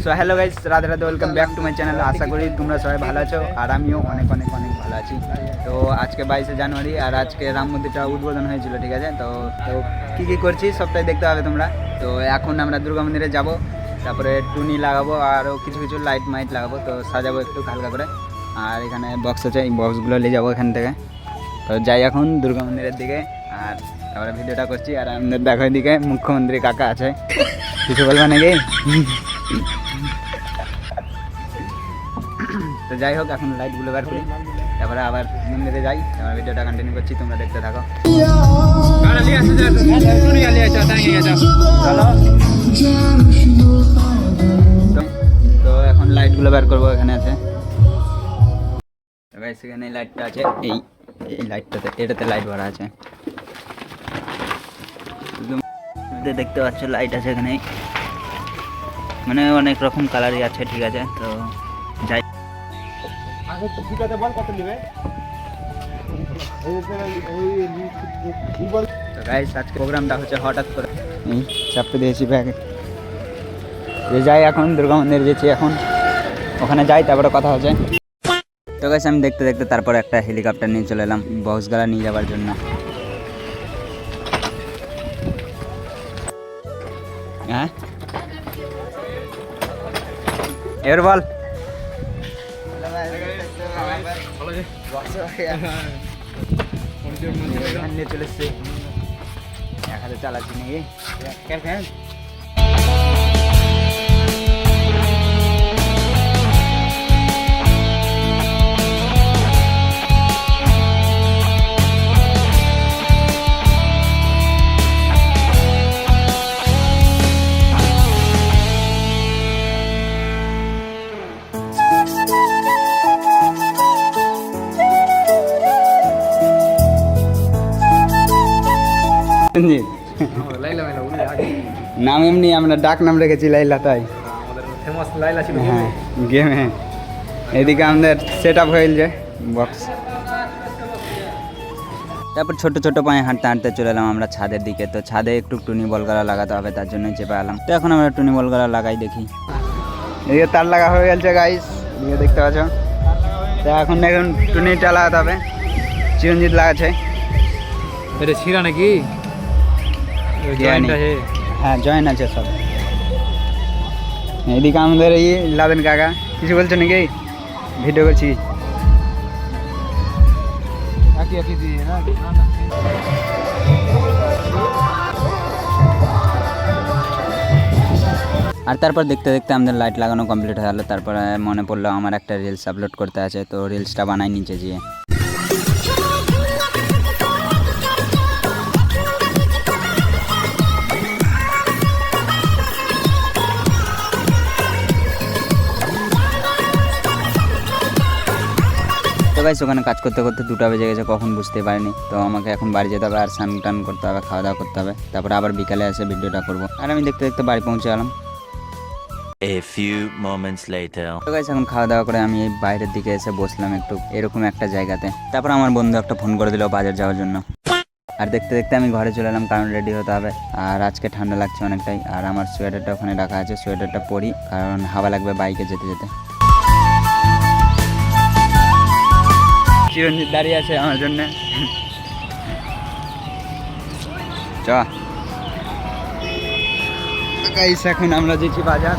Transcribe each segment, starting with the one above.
So hello guys, Radhe Radhe, welcome back to my channel. আশা করি তোমরা সবাই ভালো আছো আর আমিও অনেক অনেক অনেক ভালো আছি। তো আজকে 22শে জানুয়ারি আর আজকে রাম মন্দিরটা উদ্বোধন হয়েছিল, ঠিক আছে। তো তো কী কী করছি সবটাই দেখতে হবে তোমরা। তো এখন আমরা দুর্গা মন্দিরে যাব, তারপরে টুনি লাগাবো আরও কিছু কিছু লাইট মাইট লাগাবো, তো সাজাবো একটু হালকা করে। আর এখানে বক্স আছে, এই বক্সগুলো নিয়ে যাবো এখান থেকে। তো যাই এখন দুর্গা মন্দিরের দিকে, আর তারপরে ভিডিওটা করছি। আর আমাদের দেখো এদিকে মুখ্যমন্ত্রী কাকা আছে, কিছু বলবা নাকি? তো যাই হোক, এখন লাইটগুলো বার করি, তারপরে আবার মন্দিরে যাই, তারপরে ভিডিওটা কন্টিনিউ করছি, তোমরা দেখতে থাকো। তো এখন লাইটগুলো বার করবো, এখানে আছে। সেখানে লাইটটা আছে, এই এই লাইটটাতে, এটাতে লাইট ভরা আছে, দেখতে পাচ্ছ লাইট আছে এখানে, মানে অনেক রকম কালারই আছে, ঠিক আছে। তো যাই, তো গাইস আজকে প্রোগ্রামটা হচ্ছে হঠাৎ করে, এই চাপতে দিয়েছি ব্যাগে। যাই এখন দুর্গা মন্দির যেছি, এখন ওখানে যাই, তারপরে কথা হচ্ছে। তো গাইস আমি দেখতে দেখতে তারপর একটা হেলিকপ্টার নিয়ে চলে এলাম বক্সগালা নিয়ে যাওয়ার জন্য। হ্যাঁ এবার বল। নিয়ে চলে এসছি, এক হাতে চালাচ্ছি নাকি। নাম এমনি আমরা ডাক নাম রেখেছি লাইলা, তাই ফেমাস লাইলা ছিল। হ্যাঁ গেমে। এদিকে আমাদের সেট আপ হয়ে যে বক্স, তারপর ছোট ছোট পায়ে হাঁটতে হাঁটতে চলে এলাম আমরা ছাদের দিকে। তো ছাদে একটু টুনি বলগালা লাগাতে হবে, তার জন্যই চেপে এলাম। তো এখন আমরা টুনি বলগালা লাগাই, দেখি। এদিকে তার লাগা হয়ে গেছে গাইস, এদিকে দেখতে পাচ্ছ। তো এখন টুনিটা লাগাতে হবে, চিরঞ্জিত লাগাচ্ছে। এটা ছিঁড়া নাকি? হ্যাঁ জয়েন আছে সব। এদিকে আমাদের এই লাদেন কাকা, কিছু বলছো নাকি? ভিডিও করছি। আর তারপর দেখতে দেখতে আমাদের লাইট লাগানো কমপ্লিট হয়ে গেলো। তারপরে মনে পড়লো আমার একটা রিলস আপলোড করতে আছে, তো রিলসটা বানাই নিচে গিয়ে। গাইস ওখানে কাজ করতে করতে 2টা বেজে গেছে, কখন বুঝতে পারিনি। তো আমাকে এখন বাড়ি যেতে হবে, আর স্নান টান করতে হবে, খাওয়া দাওয়া করতে হবে, তারপরে আবার বিকালে এসে ভিডিওটা করবো। আর আমি দেখতে দেখতে বাড়ি পৌঁছে গেলাম। A few moments later. তো গাইস এখন খাওয়া দাওয়া করে আমি বাইরের দিকে এসে বসলাম একটু এরকম একটা জায়গাতে। তারপর আমার বন্ধু একটা ফোন করে দিল বাজার যাওয়ার জন্য। আর দেখতে দেখতে আমি ঘরে চলে এলাম, কারণ রেডি হতে হবে। আর আজকে ঠান্ডা লাগছে অনেকটাই, আর আমার সোয়েটারটা ওখানে রাখা আছে, সোয়েটারটা পরি, কারণ হাওয়া লাগবে বাইকে যেতে যেতে। চিরঞ্জিত দাঁড়িয়ে আছে আমার জন্য। চ গাইস এখন আমরা যেছি বাজার।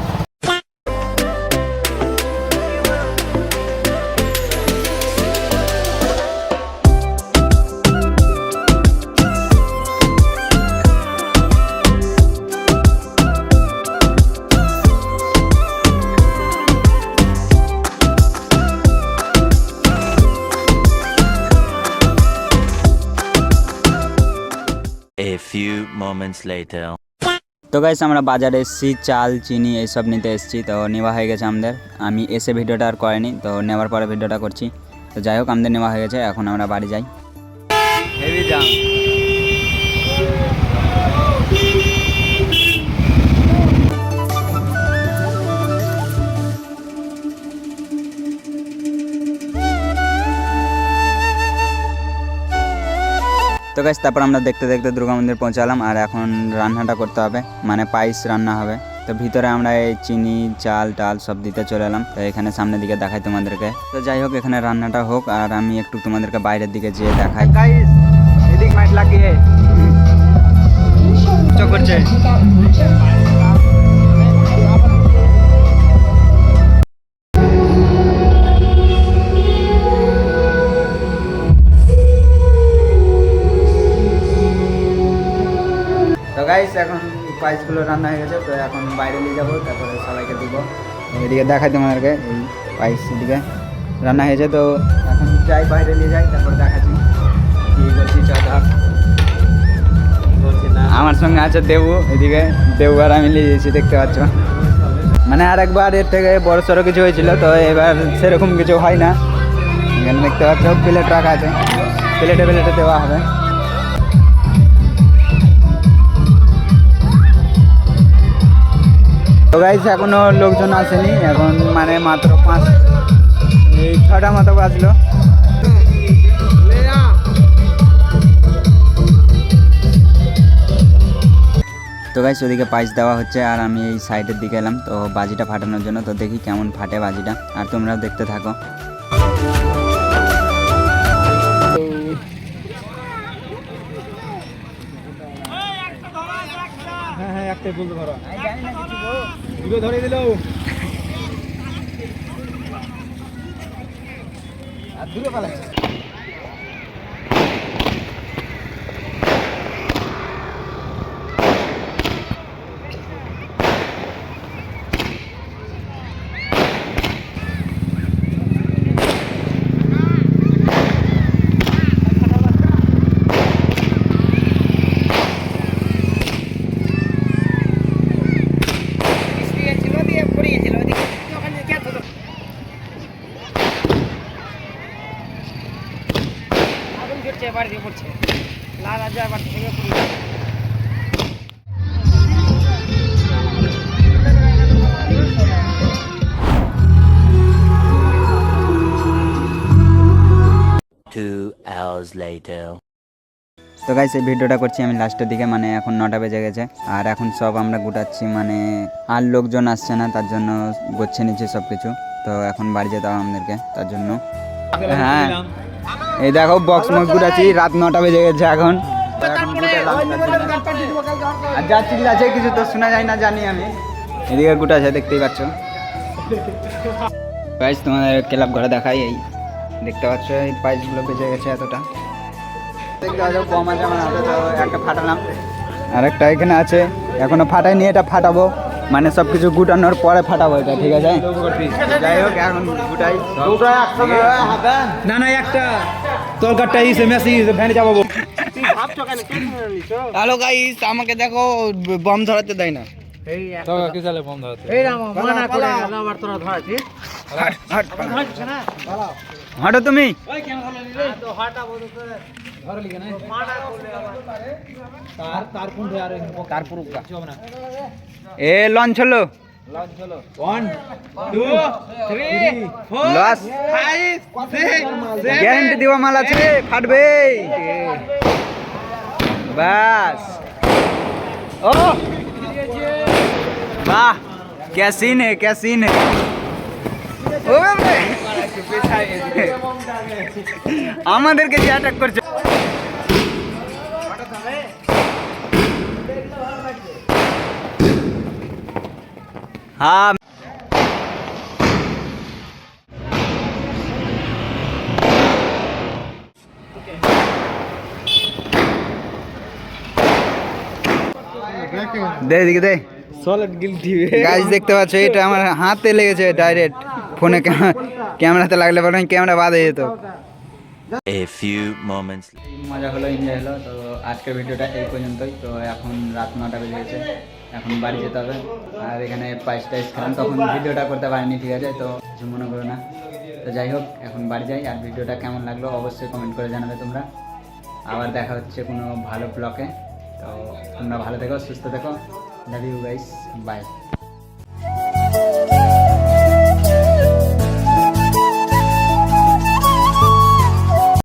A few moments later. তো গাইস আমরা বাজারে এসেছি, চাল চিনি এইসব নিতে এসেছি। তো নেওয়া হয়ে গেছে আমাদের, আমি এসে ভিডিওটা আর করিনি, তো নেওয়ার পরে ভিডিওটা করছি। তো যাই হোক আমাদের নেওয়া হয়ে গেছে, এখন আমরা বাড়ি যাই। হেভি জাম। তো গাইস তারপর আমরা দেখতে দেখতে দুর্গা মন্দির পৌঁছালাম, আর এখন রান্নাটা করতে হবে, মানে পায়েস রান্না হবে। তো ভিতরে আমরা এই চিনি চাল টাল সব দিতে চলে এলাম। তো এখানে সামনের দিকে দেখাই তোমাদেরকে। তো যাই হোক এখানে রান্নাটা হোক আর আমি একটু তোমাদেরকে বাইরের দিকে যেয়ে দেখাই। গাইস এদিক মাইট লাগিয়ে চোখ করছে। তো গাইস এখন পায়েসগুলো রান্না হয়ে গেছে, তো এখন বাইরে নিয়ে যাবো, তারপরে সবাইকে দিব। এদিকে দেখাই তোমাদেরকে, এই পায়েস এদিকে রান্না হয়েছে। তো এখন যাই বাইরে নিয়ে যাই, তারপরে দেখাচ্ছি কী করছি। চাঁদা আমার সঙ্গে আছে দেবু, এদিকে দেবু আর আমি নিয়ে গেছি, দেখতে পাচ্ছ। মানে আর একবার এর থেকে বড় সড়ো কিছু হয়েছিল, তো এবার সেরকম কিছু হয় না। এখানে দেখতে পাচ্ছ প্লেট রাখা আছে, প্লেটে দেওয়া হবে। তো গাইস এখনো লোকজন আসেনি, এখন মানে মাত্র 6টা মতো বাজলো। তো গাইস ওদিকে পায়েস দেওয়া হচ্ছে আর আমি এই সাইডের দিকে এলাম তো বাজিটা ফাটানোর জন্য। তো দেখি কেমন ফাটে বাজিটা, আর তোমরাও দেখতে থাকো। হ্যাঁ একটাই বলতে পারো, দুটো ধরে দিল আর দূরে পালাচ্ছে। বাড়ি পড়ছে লাল আজ বাড়ি থেকে পুরো hours later. তো গাইস এই ভিডিওটা করছি আমি লাস্টের দিকে, মানে এখন 9টা বেজে গেছে আর এখন সব আমরা গুটাচ্ছি, মানে আর লোকজন আসছে না তার জন্য গুছিয়ে নিচ্ছি সব কিছু। তো এখন বাড়ি যেতে হবে আমাদেরকে, তার জন্য। হ্যাঁ এই দেখো বক্স মক্স গুটাচ্ছি, রাত 9টা বেজে গেছে এখন। আর যা চিল্লাছে কিছু তো শোনা যায় না জানি আমি, এদিকে গুটাচ্ছে দেখতেই পাচ্ছ। গাইস তোমাদের ক্লাব ঘরে দেখাই, এই দেখতে পাচ্ছ এই পাইপগুলো বেজে গেছে এতটা। দেখতে পাচ্ছ কম আছে আমার হাতে, তো একটা ফাটালাম আর একটা এখানে আছে এখনো ফাটাইনি, এটা ফাটাবো মানে সব কিছু গুটানোর পরে ফাটাবো এটা, ঠিক আছে। যাই হোক এখন গুটাই না না একটা তরকারটা ইসে মেসি ভ্যানে যাবো। হ্যালো গাইস আমাকে দেখো বম ধরাতে দেয় না। তরকার কি চালে বন্ধ হচ্ছে এই রাম মানা করে আবার তোরা ধরাছিস হাঁটো তুমি। ওই কেন হলো রে তো হাটা বড় করে ধরে লিখে না মানা করলে তার কোন আর তার পুরো কিছু হবে না। এ লঞ্চ হলো, লঞ্চ চলো 1 2 3 4 লস 5 6 গ্যারান্টি দিবা মাল আছে ফাটবে বাস। ও वाह क्या सीन है, क्या सीन है। ও আমাদেরকে যে অ্যাটাক করছে। হ্যাঁ দে দিকে দে সলিড গিলটি গাইস দেখতে পাচ্ছ এটা আমার হাতে লেগেছে ডাইরেক্ট, ফোনে ক্যামেরাতে লাগলে পরে ক্যামেরা বাদ হয়ে যেত। A few moments. মজা হলো, এনজয় হলো। তো আজকের ভিডিওটা এই পর্যন্তই। তো এখন রাত 9টা বেজে গেছে, এখন বাড়ি যেতে হবে। আর এখানে পায়েস টাইস খেলাম, তখন ভিডিওটা করতে পারিনি, ঠিক আছে। তো কিছু মনে করো না। তো যাই হোক এখন বাড়ি যাই, আর ভিডিওটা কেমন লাগলো অবশ্যই কমেন্ট করে জানাবে তোমরা। আবার দেখা হচ্ছে কোনো ভালো ব্লগে। তো তোমরা ভালো থেকো, সুস্থ থেকো। Love you guys, by.